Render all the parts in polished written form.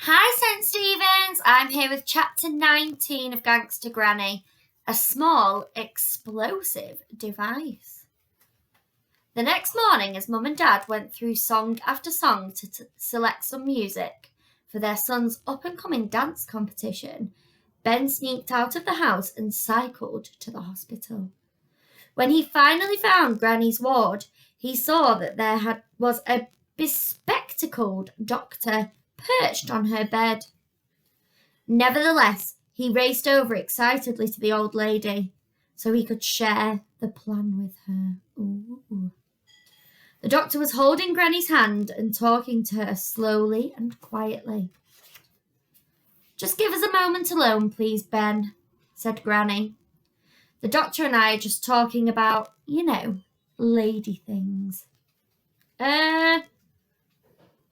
Hi, St. Stevens. I'm here with chapter 19 of Gangsta Granny, a small, explosive device. The next morning, as Mum and Dad went through song after song to select some music for their son's up-and-coming dance competition, Ben sneaked out of the house and cycled to the hospital. When he finally found Granny's ward, he saw that there was a bespectacled doctor perched on her bed. Nevertheless, he raced over excitedly to the old lady so he could share the plan with her. Ooh. The doctor was holding Granny's hand and talking to her slowly and quietly. "Just give us a moment alone, please, Ben," said Granny. "The doctor and I are just talking about, lady things."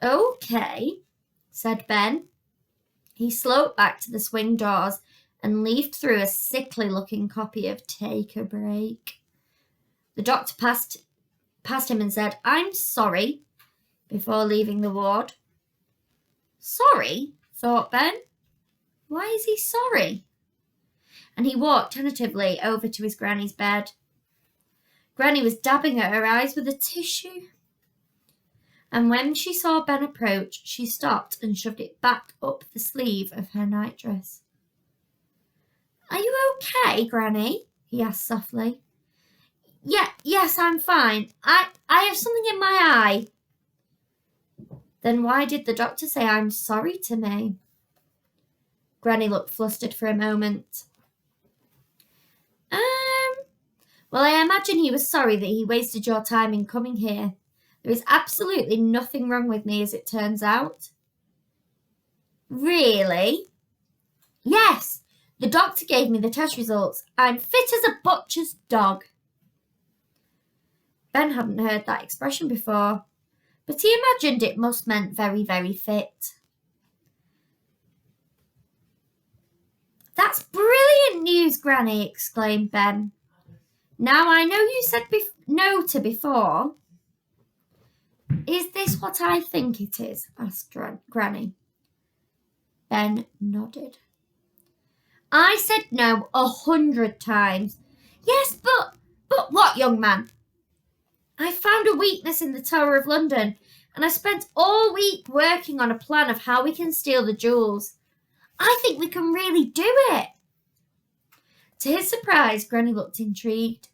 Okay, said Ben. He sloped back to the swing doors and leafed through a sickly-looking copy of Take a Break. The doctor passed him and said, "I'm sorry," before leaving the ward. Sorry, thought Ben. Why is he sorry? And he walked tentatively over to his Granny's bed. Granny was dabbing at her eyes with a tissue. And when she saw Ben approach, she stopped and shoved it back up the sleeve of her nightdress. "Are you okay, Granny?" he asked softly. Yes, I'm fine. I have something in my eye." "Then why did the doctor say I'm sorry to me?" Granny looked flustered for a moment. Well, I imagine he was sorry that he wasted your time in coming here. There is absolutely nothing wrong with me, as it turns out." "Really?" "Yes. The doctor gave me the test results. I'm fit as a butcher's dog." Ben hadn't heard that expression before, but he imagined it must meant very, very fit. "That's brilliant news, Granny," exclaimed Ben. "Now, I know you said no to before." "Is this what I think it is?" asked Granny. Ben nodded. "I said no 100 times. Yes, but what, young man?" "I found a weakness in the Tower of London, and I spent all week working on a plan of how we can steal the jewels. I think we can really do it." To his surprise, Granny looked intrigued.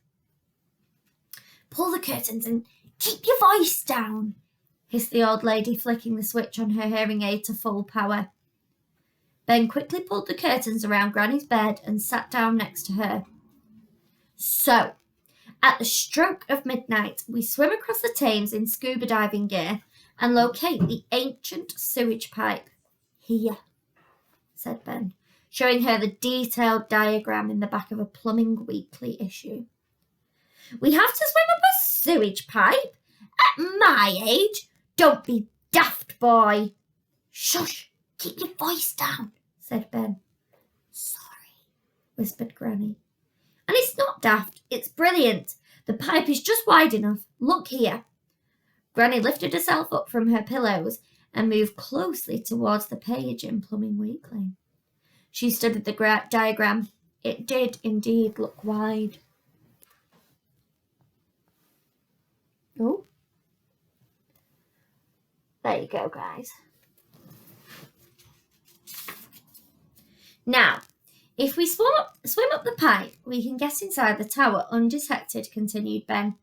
"Pull the curtains and keep your voice down," hissed the old lady, flicking the switch on her hearing aid to full power. Ben quickly pulled the curtains around Granny's bed and sat down next to her. "So, at the stroke of midnight, we swim across the Thames in scuba diving gear and locate the ancient sewage pipe. Here," said Ben, showing her the detailed diagram in the back of a Plumbing Weekly issue. "We have to swim up a sewage pipe? At my age? Don't be daft, boy." "Shush, keep your voice down," said Ben. "Sorry," whispered Granny. "And it's not daft, it's brilliant. The pipe is just wide enough. Look here." Granny lifted herself up from her pillows and moved closely towards the page in Plumbing Weekly. She studied the diagram. It did indeed look wide. Oh, there you go, guys. "Now, if we swim up the pipe, we can get inside the tower undetected," continued Ben.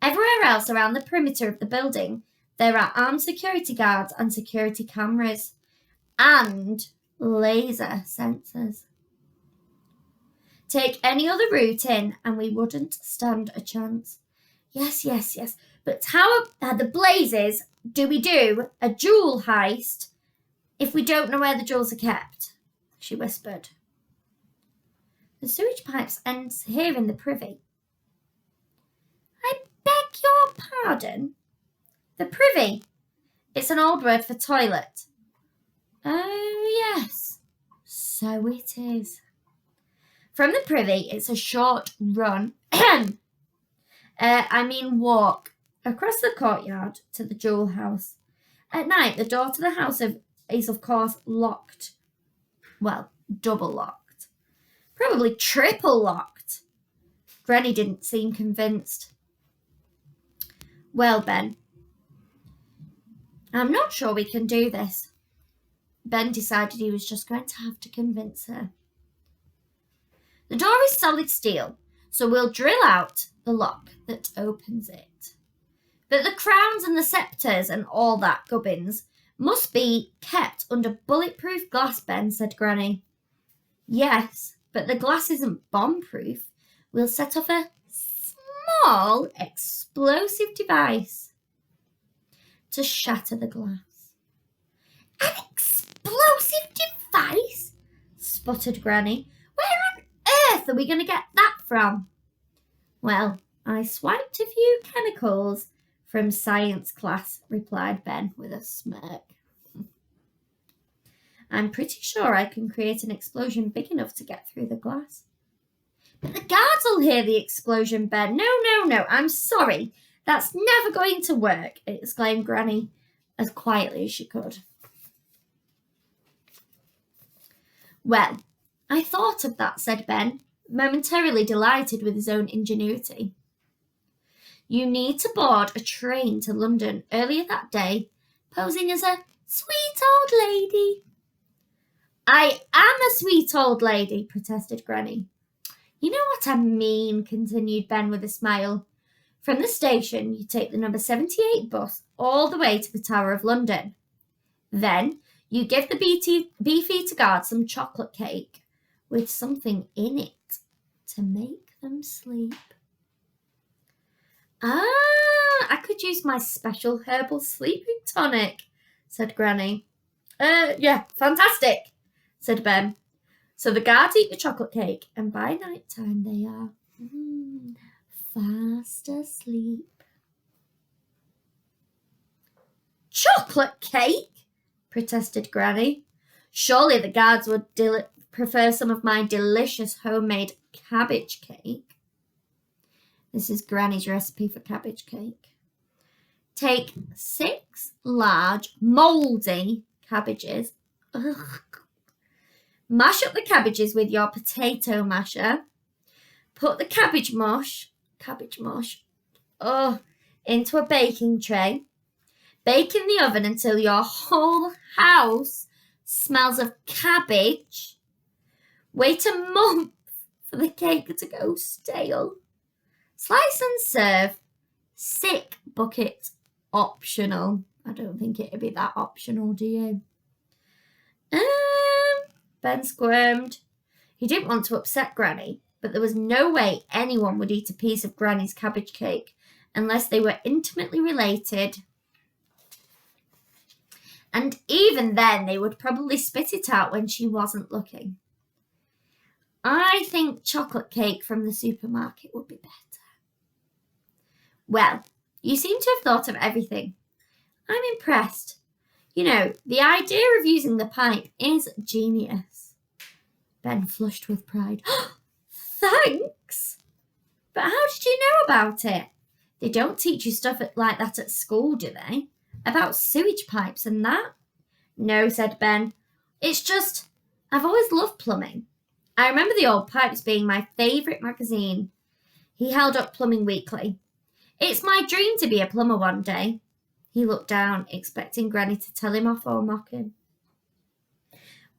"Everywhere else around the perimeter of the building, there are armed security guards and security cameras and laser sensors. Take any other route in and we wouldn't stand a chance." Yes. But how the blazes do we do a jewel heist if we don't know where the jewels are kept?" she whispered. "The sewage pipes ends here in the privy." "I beg your pardon?" "The privy. It's an old word for toilet." "Oh, yes, so it is." "From the privy, it's a short run, walk, across the courtyard to the jewel house. At night, the door to the house of is of course locked. Well, double locked. Probably triple locked. Granny didn't seem convinced. Well, Ben, I'm not sure we can do this. Ben decided he was just going to have to convince her. The door is solid steel, so we'll drill out the lock that opens it. But the crowns and the sceptres and all that gubbins must be kept under bulletproof glass, Ben, said Granny. Yes, but the glass isn't bomb-proof. We'll set off a small explosive device to shatter the glass. An explosive device? Sputtered Granny. Where on earth are we going to get that from? Well, I swiped a few chemicals from science class, replied Ben with a smirk. I'm pretty sure I can create an explosion big enough to get through the glass. But the guards will hear the explosion, Ben. No, I'm sorry. That's never going to work, exclaimed Granny as quietly as she could. Well, I thought of that, said Ben, momentarily delighted with his own ingenuity. You need to board a train to London earlier that day, posing as a sweet old lady. I am a sweet old lady, protested Granny. You know what I mean, continued Ben with a smile. From the station, you take the number 78 bus all the way to the Tower of London. Then you give the Beefeater guard some chocolate cake with something in it to make them sleep. I could use my special herbal sleeping tonic, said Granny. Yeah, fantastic, said Ben. So the guards eat the chocolate cake, and by night time they are fast asleep. Chocolate cake? Protested Granny. Surely the guards would prefer some of my delicious homemade cabbage cake. This is Granny's recipe for cabbage cake. Take 6 large, mouldy cabbages. Ugh. Mash up the cabbages with your potato masher. Put the cabbage mush, into a baking tray. Bake in the oven until your whole house smells of cabbage. Wait a month for the cake to go stale. Slice and serve. Sick bucket optional. I don't think it'd be that optional, do you? Ben squirmed. He didn't want to upset Granny, but there was no way anyone would eat a piece of Granny's cabbage cake unless they were intimately related. And even then, they would probably spit it out when she wasn't looking. I think chocolate cake from the supermarket would be better. Well, you seem to have thought of everything. I'm impressed. You know, the idea of using the pipe is genius. Ben flushed with pride. Thanks! But how did you know about it? They don't teach you stuff like that at school, do they? About sewage pipes and that? No, said Ben. It's just, I've always loved plumbing. I remember the old pipes being my favourite magazine. He held up Plumbing Weekly. It's my dream to be a plumber one day. He looked down, expecting Granny to tell him off or mock him.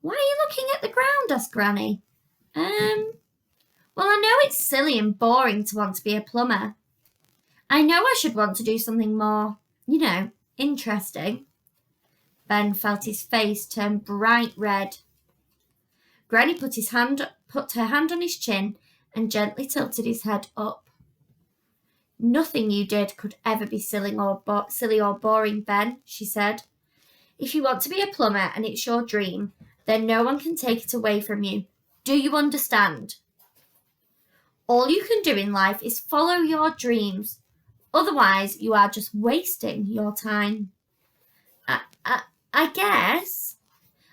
Why are you looking at the ground? Asked Granny. Well, I know it's silly and boring to want to be a plumber. I know I should want to do something more, interesting. Ben felt his face turn bright red. Granny put her hand on his chin and gently tilted his head up. Nothing you did could ever be silly or boring, Ben, she said. If you want to be a plumber and it's your dream, then no one can take it away from you. Do you understand? All you can do in life is follow your dreams. Otherwise, you are just wasting your time. I guess.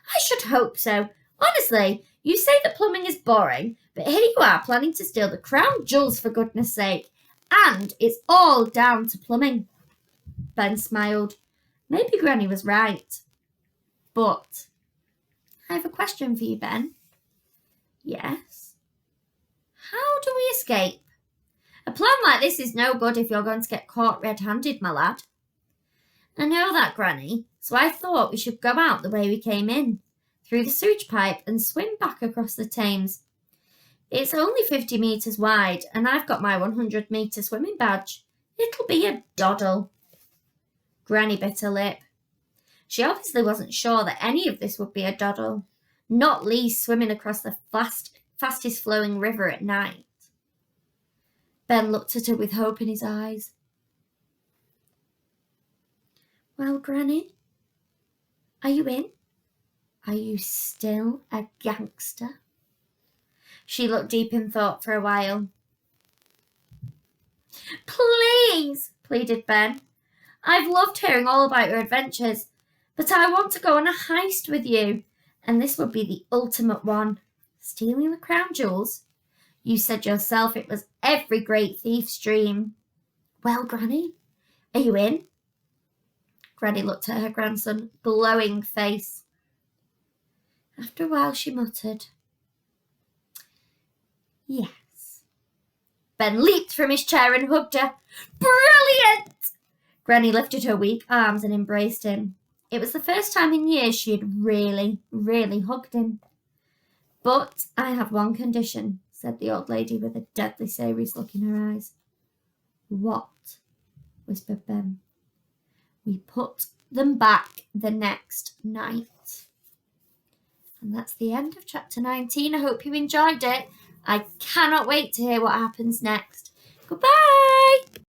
I should hope so. Honestly, you say that plumbing is boring, but here you are planning to steal the crown jewels for goodness sake. And it's all down to plumbing. Ben smiled. Maybe Granny was right. But I have a question for you, Ben. Yes? How do we escape? A plan like this is no good if you're going to get caught red-handed, my lad. I know that, Granny, so I thought we should go out the way we came in, through the sewage pipe and swim back across the Thames. It's only 50 metres wide, and I've got my 100-metre swimming badge. It'll be a doddle. Granny bit her lip. She obviously wasn't sure that any of this would be a doddle, not least swimming across the fastest flowing river at night. Ben looked at her with hope in his eyes. Well, Granny, are you in? Are you still a gangster? She looked deep in thought for a while. Please, pleaded Ben. I've loved hearing all about your adventures, but I want to go on a heist with you, and this would be the ultimate one. Stealing the crown jewels? You said yourself it was every great thief's dream. Well, Granny, are you in? Granny looked at her grandson, glowing face. After a while she muttered, yes. Ben leaped from his chair and hugged her. Brilliant! Granny lifted her weak arms and embraced him. It was the first time in years she had really, really hugged him. But I have one condition, said the old lady with a deadly serious look in her eyes. What? Whispered Ben. We put them back the next night. And that's the end of chapter 19. I hope you enjoyed it. I cannot wait to hear what happens next. Goodbye!